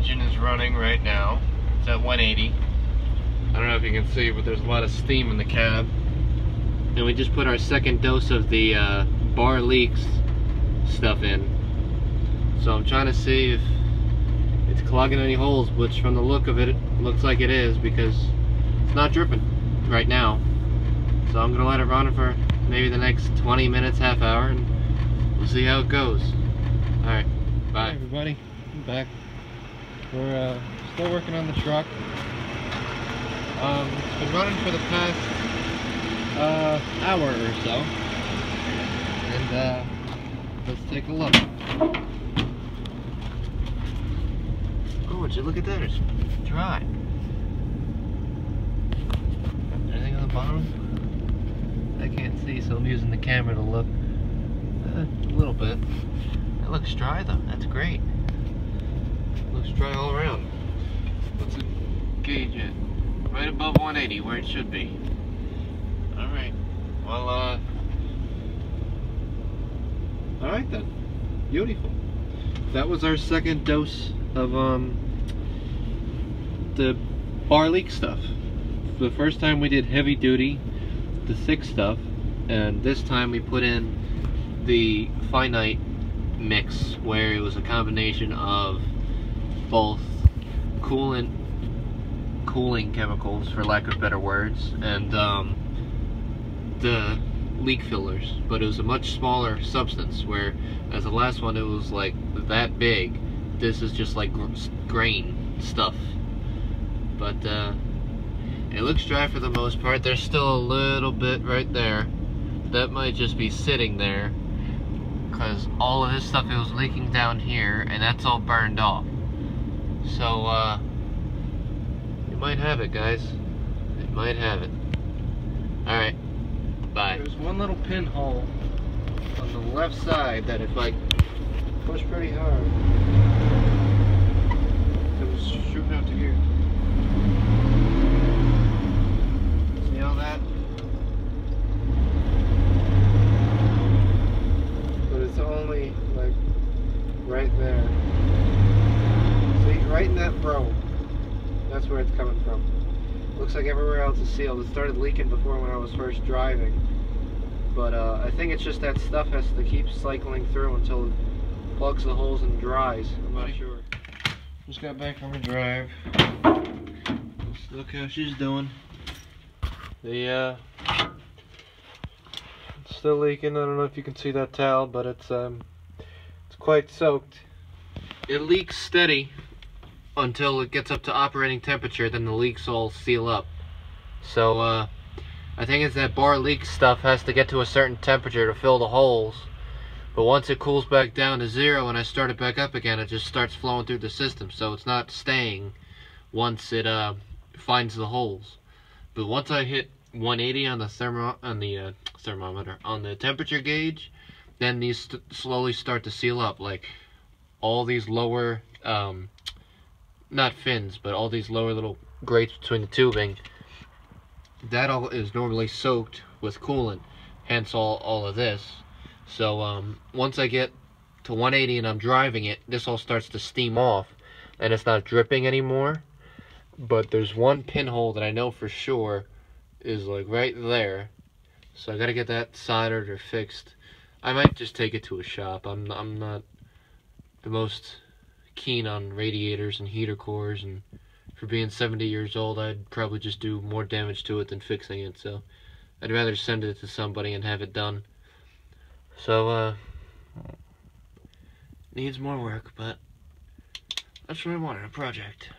engine is running right now. It's at 180. I don't know if you can see, but there's a lot of steam in the cab. And we just put our second dose of the bar leaks stuff in. So I'm trying to see if it's clogging any holes, which from the look of it, it looks like it is, because it's not dripping right now. So I'm gonna let it run for maybe the next 20 minutes, half hour, and we'll see how it goes. Alright, bye. Hey everybody, I'm back. We're still working on the truck. It's been running for the past hour or so. And let's take a look. Oh, would you look at that? It's dry. Anything on the bottom? I can't see, so I'm using the camera to look. A little bit. It looks dry though. That's great. Looks dry all around. What's the gauge at? Right above 180, where it should be. Alright. Well, alright then. Beautiful. That was our second dose of the bar leak stuff. The first time we did heavy duty, the thick stuff, and this time we put in the finite mix, where it was a combination of both cooling chemicals, for lack of better words, and the leak fillers, but it was a much smaller substance, where as the last one it was like that big. This is just like grain stuff, but it looks dry for the most part. There's still a little bit right there that might just be sitting there because all of this stuff, it was leaking down here, and that's all burned off. So you might have it, guys. It might have it. Alright, bye. There's one little pinhole on the left side that if I push pretty hard, it was shooting out to here. See all that? But it's only like right there. See, right in that row. That's where it's coming from. Looks like everywhere else is sealed. It started leaking before when I was first driving. But I think it's just that stuff has to keep cycling through until it plugs the holes and dries. I'm not sure. Just got back from a drive. Let's look how she's doing. The it's still leaking. I don't know if you can see that towel, but it's quite soaked. It leaks steady until it gets up to operating temperature, then the leaks all seal up. So I think it's that bar leak stuff has to get to a certain temperature to fill the holes. But once it cools back down to 0 and I start it back up again, it just starts flowing through the system. So it's not staying once it finds the holes. But once I hit 180 on the thermometer, on the temperature gauge, then these slowly start to seal up. Like all these lower not fins, but all these lower little grates between the tubing, that all is normally soaked with coolant, hence all of this. So once I get to 180 and I'm driving it, this all starts to steam off and it's not dripping anymore. But there's one pinhole that I know for sure is like right there, so I gotta get that soldered or fixed. I might just take it to a shop. I'm not the most keen on radiators and heater cores, and for being 70 years old, I'd probably just do more damage to it than fixing it. So I'd rather send it to somebody and have it done. So needs more work, but that's what I wanted, a project.